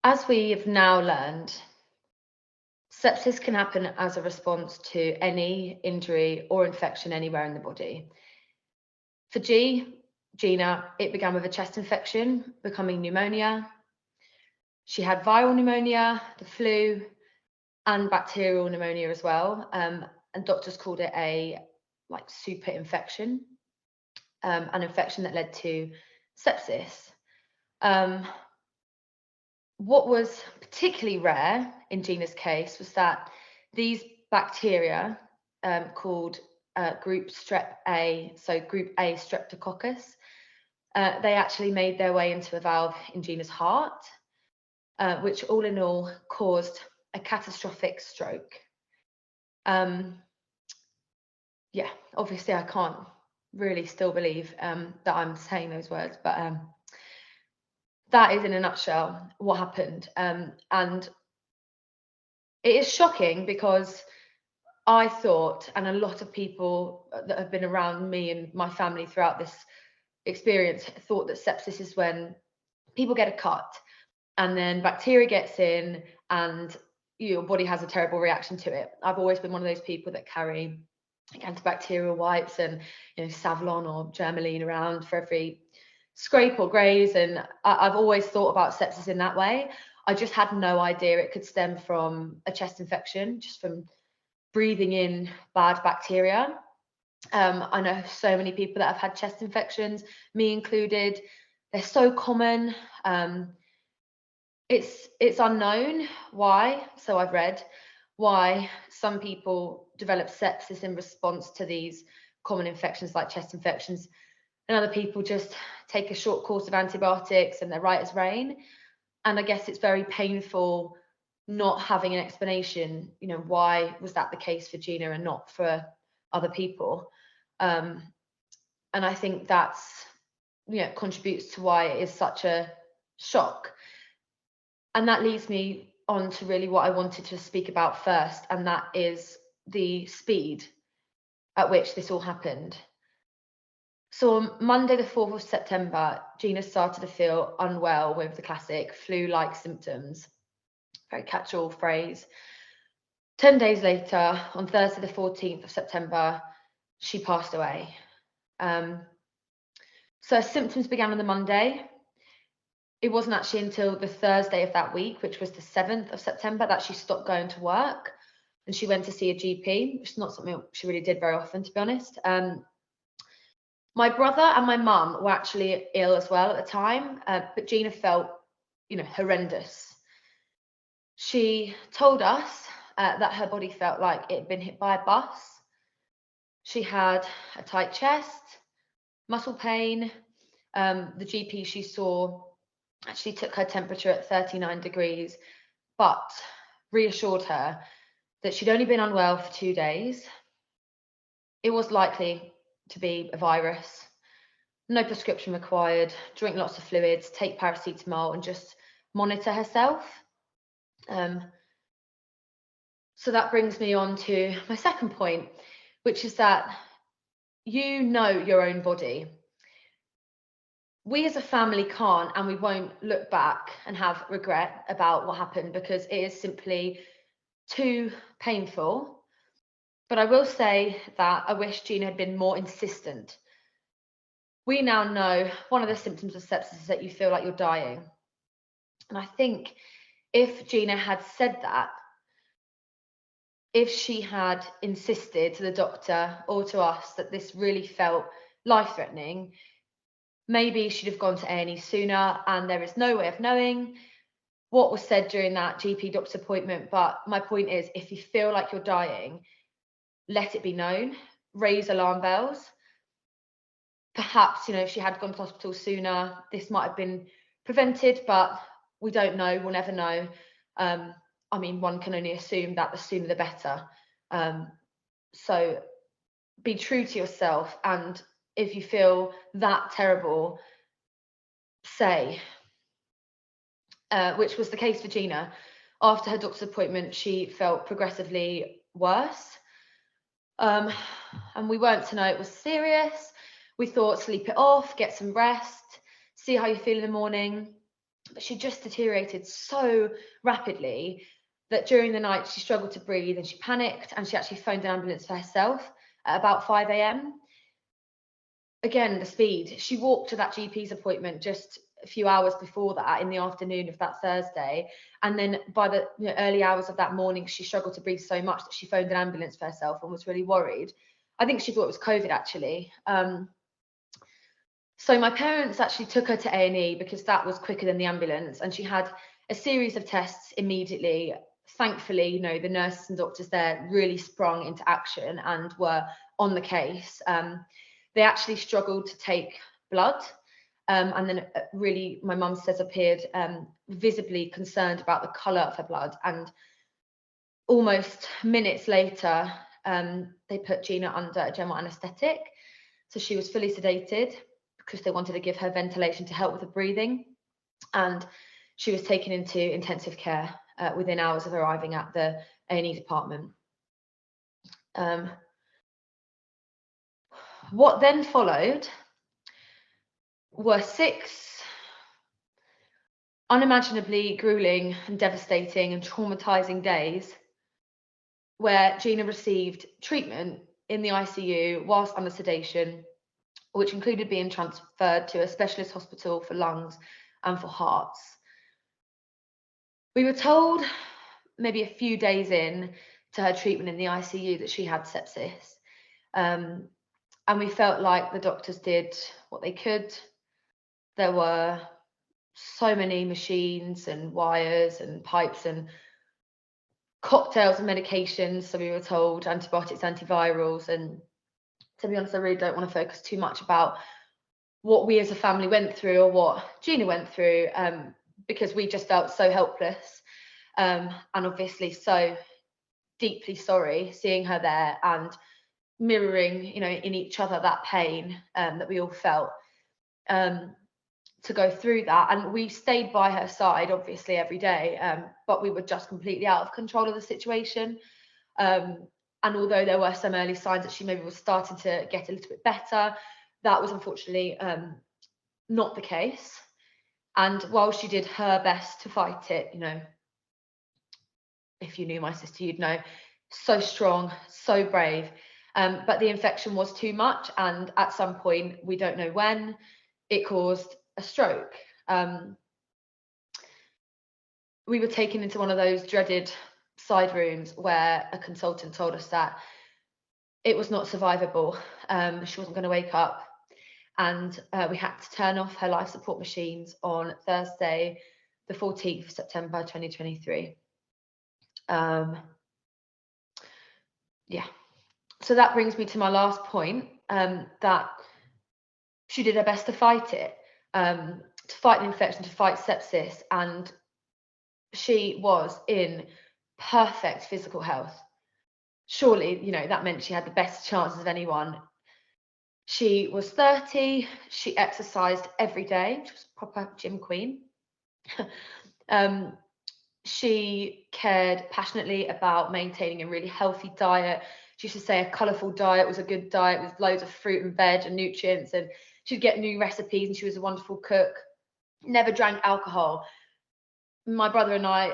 As we have now learned, sepsis can happen as a response to any injury or infection anywhere in the body. For Gina, it began with a chest infection, becoming pneumonia. She had viral pneumonia, the flu, and bacterial pneumonia as well. And doctors called it a super infection, an infection that led to sepsis. What was particularly rare in Gina's case was that these bacteria, called group strep A, so group A streptococcus, they actually made their way into a valve in Gina's heart, which all in all caused a catastrophic stroke. Yeah, obviously I can't really still believe that I'm saying those words, but that is in a nutshell what happened. And it is shocking because I thought, and a lot of people that have been around me and my family throughout this experience thought that sepsis is when people get a cut and then bacteria gets in and your body has a terrible reaction to it. I've always been one of those people that carry antibacterial wipes and Savlon or Germaline around for every scrape or graze, and I've always thought about sepsis in that way. I just had no idea it could stem from a chest infection, just from breathing in bad bacteria. I know so many people that have had chest infections, me included. They're so common. It's unknown why, so I've read, why some people develop sepsis in response to these common infections like chest infections, and other people just take a short course of antibiotics and they're right as rain. And I guess it's very painful not having an explanation, why was that the case for Gina and not for other people. And I think that's, contributes to why it is such a shock. And that leads me on to really what I wanted to speak about first, and that is the speed at which this all happened. So on Monday, the 4th of September, Gina started to feel unwell with the classic flu-like symptoms. Very catch-all phrase. 10 days later, on Thursday, the 14th of September, she passed away. So her symptoms began on the Monday. It wasn't actually until the Thursday of that week, which was the 7th of September, that she stopped going to work and she went to see a GP, which is not something she really did very often, to be honest. My brother and my mum were actually ill as well at the time, but Gina felt, horrendous. She told us that her body felt like it had been hit by a bus. She had a tight chest, muscle pain. The GP she saw actually took her temperature at 39 degrees, but reassured her that she'd only been unwell for 2 days. It was likely to be a virus. No prescription required. Drink lots of fluids, take paracetamol, and just monitor herself. So that brings me on to my second point, which is that you know your own body. We as a family can't, and we won't look back and have regret about what happened because it is simply too painful. But I will say that I wish Gina had been more insistent. We now know one of the symptoms of sepsis is that you feel like you're dying. And I think if Gina had said that, if she had insisted to the doctor or to us that this really felt life-threatening, maybe she'd have gone to A&E sooner, and there is no way of knowing what was said during that GP doctor appointment. But my point is, if you feel like you're dying, let it be known, raise alarm bells. Perhaps, if she had gone to hospital sooner, this might have been prevented, but we don't know, we'll never know. One can only assume that the sooner the better. So be true to yourself, and if you feel that terrible, say, which was the case for Gina. After her doctor's appointment, she felt progressively worse. And we weren't to know it was serious. We thought sleep it off, get some rest, see how you feel in the morning. but she just deteriorated so rapidly that during the night she struggled to breathe and she panicked, and she actually phoned an ambulance for herself at about 5 a.m. Again, the speed. She walked to that GP's appointment just a few hours before that, in the afternoon of that Thursday. And then by the early hours of that morning, she struggled to breathe so much that she phoned an ambulance for herself and was really worried. I think she thought it was COVID, actually. So my parents actually took her to A&E because that was quicker than the ambulance, and she had a series of tests immediately. Thankfully, the nurses and doctors there really sprung into action and were on the case. They actually struggled to take blood, and then really, my mum says, appeared visibly concerned about the colour of her blood. And almost minutes later, they put Gina under a general anaesthetic. So she was fully sedated because they wanted to give her ventilation to help with the breathing. And she was taken into intensive care within hours of arriving at the A&E department. What then followed were 6 unimaginably grueling and devastating and traumatizing days where Gina received treatment in the ICU whilst under sedation, which included being transferred to a specialist hospital for lungs and for hearts. We were told maybe a few days in to her treatment in the ICU that she had sepsis. And we felt like the doctors did what they could. There were so many machines and wires and pipes and cocktails and medications. So we were told antibiotics, antivirals. And to be honest, I really don't want to focus too much about what we as a family went through or what Gina went through, because we just felt so helpless, and obviously so deeply sorry seeing her there and mirroring, in each other that pain that we all felt, to go through that. And we stayed by her side, obviously, every day, but we were just completely out of control of the situation. And although there were some early signs that she maybe was starting to get a little bit better, that was unfortunately not the case. And while she did her best to fight it, if you knew my sister, you'd know, so strong, so brave. But the infection was too much, and at some point, we don't know when, it caused a stroke. We were taken into one of those dreaded side rooms where a consultant told us that it was not survivable. She wasn't going to wake up, and we had to turn off her life support machines on Thursday, the 14th of September 2023. Yeah. So that brings me to my last point, that she did her best to fight it, to fight an infection, to fight sepsis, and she was in perfect physical health. Surely, that meant she had the best chances of anyone. She was 30, she exercised every day, she was a proper gym queen. She cared passionately about maintaining a really healthy diet. She used to say a colourful diet was a good diet with loads of fruit and veg and nutrients, and she'd get new recipes, and she was a wonderful cook. Never drank alcohol. My brother and I,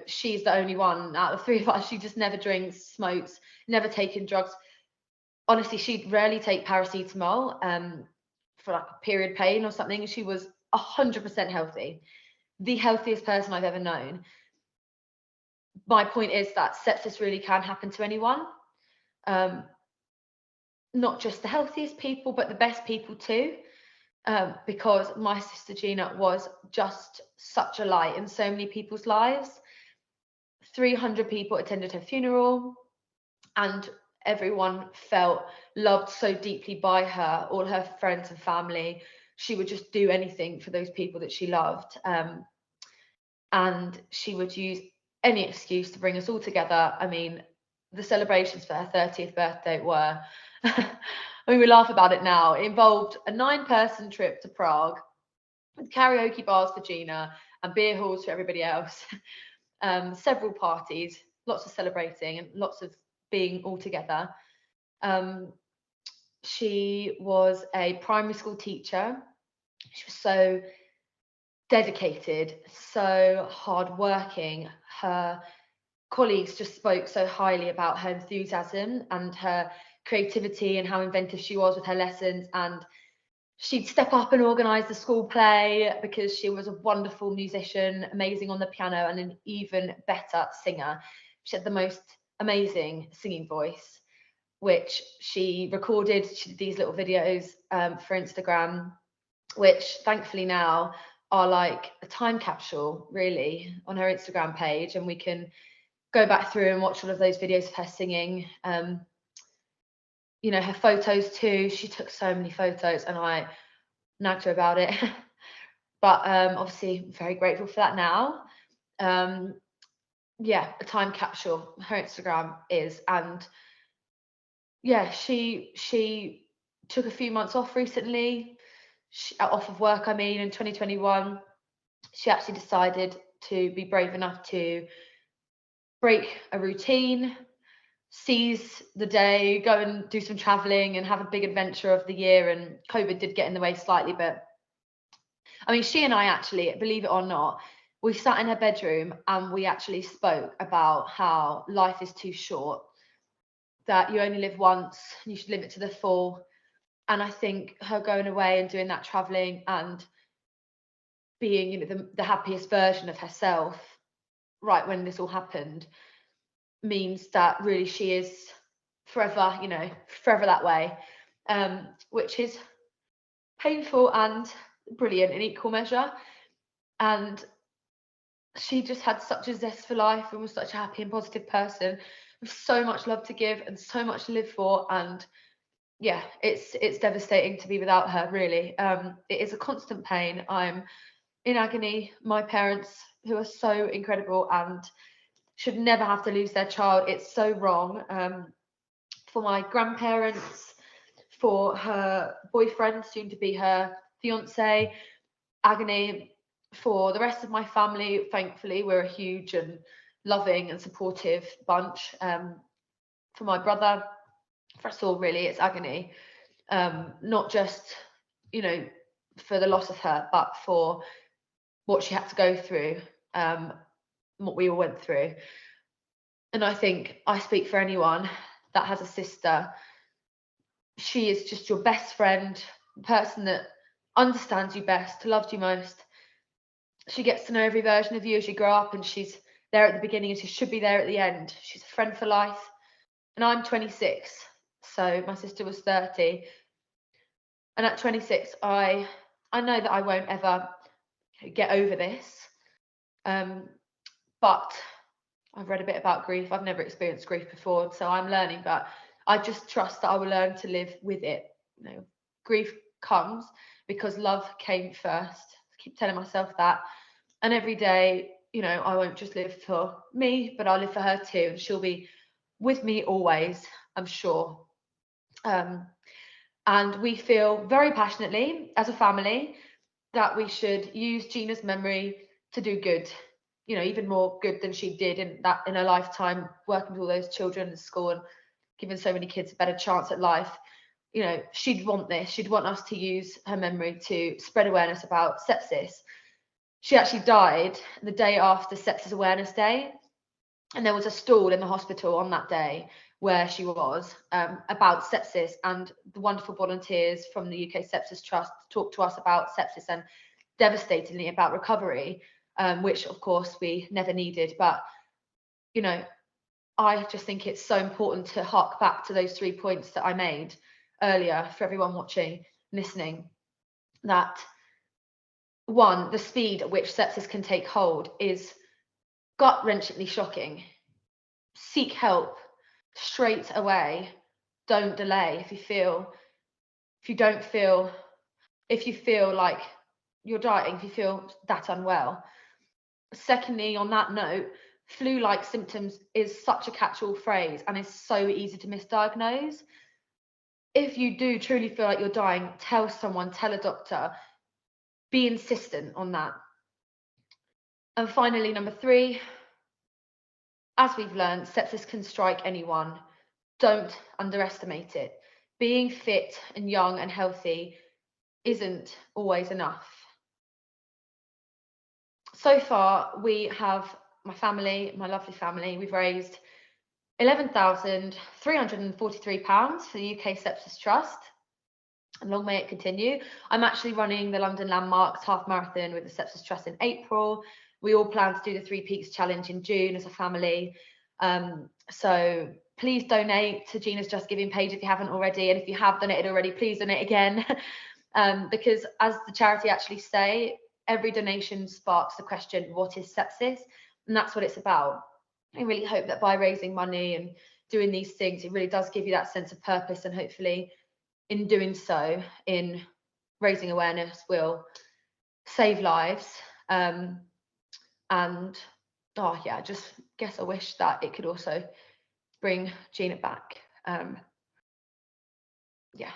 she's the only one out of the 3 of us. She just never drinks, smokes, never taken drugs. Honestly, she'd rarely take paracetamol for like a period pain or something. She was 100% healthy, the healthiest person I've ever known. My point is that sepsis really can happen to anyone, not just the healthiest people, but the best people too, because my sister Gina was just such a light in so many people's lives. 300 people attended her funeral, and everyone felt loved so deeply by her, all her friends and family. She would just do anything for those people that she loved, and she would use any excuse to bring us all together. I mean, the celebrations for her 30th birthday were, we laugh about it now. It involved a 9-person trip to Prague with karaoke bars for Gina and beer halls for everybody else. Several parties, lots of celebrating and lots of being all together. She was a primary school teacher. She was so dedicated, so hardworking. Her colleagues just spoke so highly about her enthusiasm and her creativity and how inventive she was with her lessons. And she'd step up and organise the school play because she was a wonderful musician, amazing on the piano, and an even better singer. She had the most amazing singing voice, which she recorded. She did these little videos for Instagram, which thankfully now are like a time capsule, really, on her Instagram page. And we can go back through and watch all of those videos of her singing. Her photos too. She took so many photos, and I nagged her about it. But obviously, very grateful for that now. Yeah, a time capsule. Her Instagram is, and yeah, she took a few months off recently, off of work. I mean, in 2021, she actually decided to be brave enough to break a routine, seize the day, go and do some traveling and have a big adventure of the year. And COVID did get in the way slightly, but I mean, she and I actually, believe it or not, we sat in her bedroom and we actually spoke about how life is too short, that you only live once, and you should live it to the full. And I think her going away and doing that traveling and being, the happiest version of herself right when this all happened means that really she is forever, forever that way, which is painful and brilliant in equal measure. And she just had such a zest for life and was such a happy and positive person with so much love to give and so much to live for. And yeah, it's devastating to be without her, really. It is a constant pain. I'm in agony. My parents, who are so incredible and should never have to lose their child, it's so wrong. For my grandparents, for her boyfriend, soon to be her fiance, agony. For the rest of my family, thankfully, we're a huge and loving and supportive bunch. For my brother, for us all, really, it's agony. Not just, for the loss of her, but for what she had to go through, what we all went through. And I think I speak for anyone that has a sister. She is just your best friend, the person that understands you best, loves you most. She gets to know every version of you as you grow up, and she's there at the beginning and she should be there at the end. She's a friend for life. And I'm 26, so my sister was 30. And at 26, I know that I won't ever get over this. But I've read a bit about grief. I've never experienced grief before, so I'm learning, but I just trust that I will learn to live with it. Grief comes because love came first. I keep telling myself that. And every day, I won't just live for me, but I'll live for her too. And she'll be with me always, I'm sure. And we feel very passionately as a family that we should use Gina's memory to do good, even more good than she did in her lifetime, working with all those children in school and giving so many kids a better chance at life. She'd want this. She'd want us to use her memory to spread awareness about sepsis. She actually died the day after Sepsis Awareness Day, and there was a stall in the hospital on that day where she was, about sepsis, and the wonderful volunteers from the UK Sepsis Trust talked to us about sepsis and devastatingly about recovery, which of course we never needed. But I just think it's so important to hark back to those 3 points that I made earlier for everyone watching, listening, that one, the speed at which sepsis can take hold is gut-wrenchingly shocking. Seek help straight away. Don't delay. If you feel like you're dying, if you feel that unwell. Secondly, on that note, flu-like symptoms is such a catch-all phrase and is so easy to misdiagnose. If you do truly feel like you're dying, tell someone, tell a doctor, be insistent on that. And finally, number 3, as we've learned, sepsis can strike anyone. Don't underestimate it. Being fit and young and healthy isn't always enough. so far we have my family, my lovely family, we've raised £11,343 for the UK Sepsis Trust, and long may it continue. I'm actually running the London Landmarks Half Marathon with the Sepsis Trust in April. We all plan to do the 3 Peaks Challenge in June as a family. So please donate to Gina's Just Giving page if you haven't already, and if you have donated already, please donate again. Because as the charity actually say, every donation sparks the question, what is sepsis? And that's what it's about. I really hope that by raising money and doing these things, it really does give you that sense of purpose, and hopefully in doing so, in raising awareness, will save lives. And oh yeah, I just guess I wish that it could also bring Gina back. Yeah,